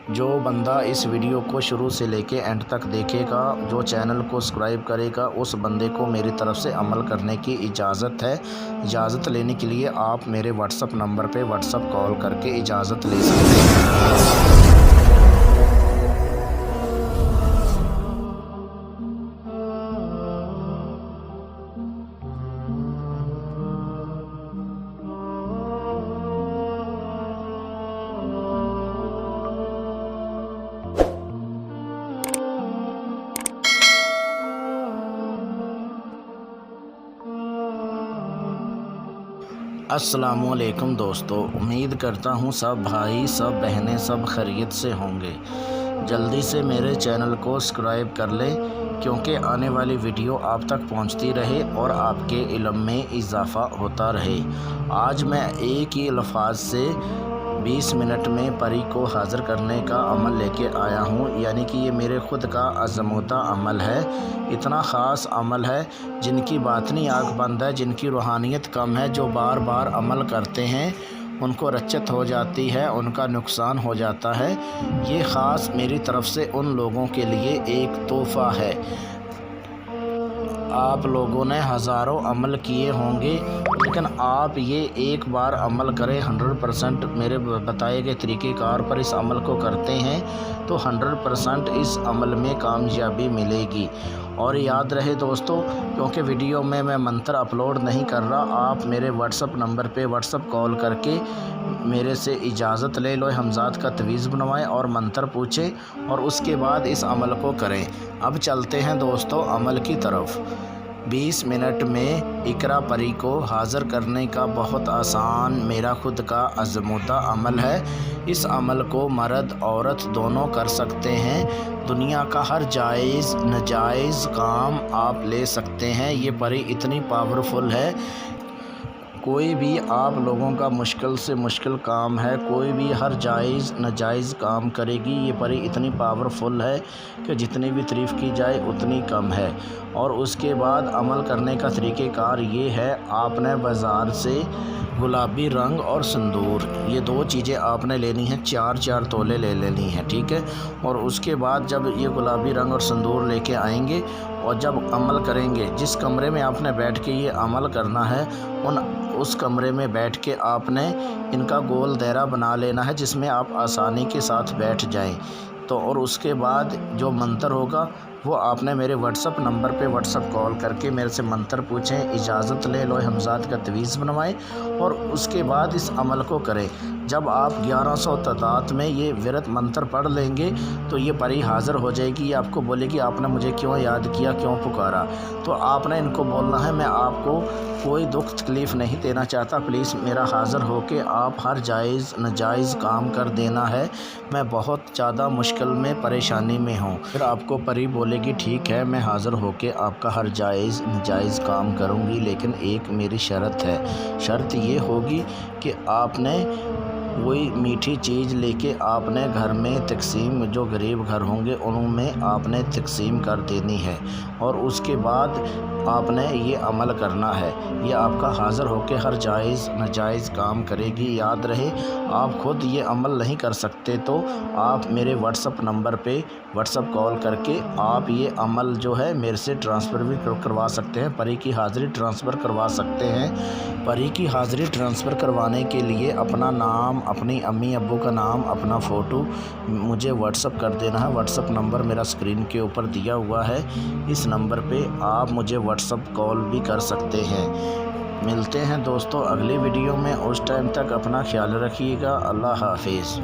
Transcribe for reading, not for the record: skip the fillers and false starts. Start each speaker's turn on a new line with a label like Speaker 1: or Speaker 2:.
Speaker 1: جو بندہ اس ویڈیو کو شروع سے لے کے اینڈ تک دیکھے گا، جو چینل کو سبسکرائب کرے گا، اس بندے کو میری طرف سے عمل کرنے کی اجازت ہے۔ اجازت لینے کے لیے آپ میرے واٹس اپ نمبر پہ واٹس اپ کال کر کے اجازت لے سکتے ہیں۔ السلام علیکم دوستو، امید کرتا ہوں سب بھائی، سب بہنیں، سب خیریت سے ہوں گے۔ جلدی سے میرے چینل کو سبسکرائب کر لیں کیونکہ آنے والی ویڈیو آپ تک پہنچتی رہے اور آپ کے علم میں اضافہ ہوتا رہے۔ آج میں ایک ہی الفاظ سے 20 منٹ میں پری کو حاضر کرنے کا عمل لے کے آیا ہوں، یعنی کہ یہ میرے خود کا آزمودہ عمل ہے۔ اتنا خاص عمل ہے، جن کی باطنی آنکھ بند ہے، جن کی روحانیت کم ہے، جو بار بار عمل کرتے ہیں ان کو رچت ہو جاتی ہے، ان کا نقصان ہو جاتا ہے۔ یہ خاص میری طرف سے ان لوگوں کے لیے ایک تحفہ ہے۔ آپ لوگوں نے ہزاروں عمل کیے ہوں گے، لیکن آپ یہ ایک بار عمل کریں، 100% میرے بتائے گئے طریقہ کار پر اس عمل کو کرتے ہیں تو 100% اس عمل میں کامیابی ملے گی۔ اور یاد رہے دوستو، کیونکہ ویڈیو میں منتر اپلوڈ نہیں کر رہا، آپ میرے واٹس اپ نمبر پہ واٹس اپ کال کر کے میرے سے اجازت لے لو، ہمزاد کا تعویذ بنوائیں اور منتر پوچھیں اور اس کے بعد اس عمل کو کریں۔ اب چلتے ہیں دوستو عمل کی طرف۔ 20 منٹ میں اقرا پری کو حاضر کرنے کا بہت آسان میرا خود کا آزمودہ عمل ہے۔ اس عمل کو مرد عورت دونوں کر سکتے ہیں۔ دنیا کا ہر جائز ناجائز کام آپ لے سکتے ہیں۔ یہ پری اتنی پاورفل ہے، کوئی بھی آپ لوگوں کا مشکل سے مشکل کام ہے، کوئی بھی ہر جائز ناجائز کام کرے گی۔ یہ پری اتنی پاورفل ہے کہ جتنی بھی تعریف کی جائے اتنی کم ہے۔ اور اس کے بعد عمل کرنے کا طریقہ کار یہ ہے، آپ نے بازار سے گلابی رنگ اور سندور، یہ دو چیزیں آپ نے لینی ہیں، 4 تولے لے لینی ہیں، ٹھیک ہے۔ اور اس کے بعد جب یہ گلابی رنگ اور سندور لے کے آئیں گے اور جب عمل کریں گے، جس کمرے میں آپ نے بیٹھ کے یہ عمل کرنا ہے، اس کمرے میں بیٹھ کے آپ نے ان کا گول دائرہ بنا لینا ہے، جس میں آپ آسانی کے ساتھ بیٹھ جائیں تو۔ اور اس کے بعد جو منتر ہوگا وہ آپ نے میرے واٹس اپ نمبر پہ واٹس اپ کال کر کے میرے سے منتر پوچھیں، اجازت لے لو، ہمزاد کا تعویذ بنوائیں اور اس کے بعد اس عمل کو کریں۔ جب آپ 1100 تعداد میں یہ ورد منتر پڑھ لیں گے تو یہ پری حاضر ہو جائے گی۔ یہ آپ کو بولے گی آپ نے مجھے کیوں یاد کیا، کیوں پکارا۔ تو آپ نے ان کو بولنا ہے میں آپ کو کوئی دکھ تکلیف نہیں دینا چاہتا، پلیز میرا حاضر ہو کے آپ ہر جائز ناجائز کام کر دینا ہے، میں بہت زیادہ مشکل میں پریشانی میں ہوں۔ پھر آپ کو پری بولے گی ٹھیک ہے، میں حاضر ہو کے آپ کا ہر جائز ناجائز کام کروں گی، لیکن ایک میری شرط ہے۔ شرط یہ ہوگی کہ آپ نے کوئی میٹھی چیز لے کے آپ نے گھر میں تقسیم، جو غریب گھر ہوں گے ان میں آپ نے تقسیم کر دینی ہے۔ اور اس کے بعد آپ نے یہ عمل کرنا ہے، یہ آپ کا حاضر ہو کے ہر جائز ناجائز کام کرے گی۔ یاد رہے، آپ خود یہ عمل نہیں کر سکتے تو آپ میرے واٹس اپ نمبر پہ واٹس اپ کال کر کے آپ یہ عمل جو ہے میرے سے ٹرانسفر بھی کروا سکتے ہیں، پری کی حاضری ٹرانسفر کروا سکتے ہیں۔ پری کی حاضری ٹرانسفر کروانے کے لیے اپنا نام، اپنی امی ابو کا نام، اپنا فوٹو مجھے واٹس اپ کر دینا ہے۔ واٹس اپ نمبر میرا اسکرین کے اوپر دیا ہوا ہے، اس نمبر پہ آپ مجھے واٹس اپ کال بھی کر سکتے ہیں۔ ملتے ہیں دوستو اگلی ویڈیو میں، اس ٹائم تک اپنا خیال رکھیے گا۔ اللہ حافظ۔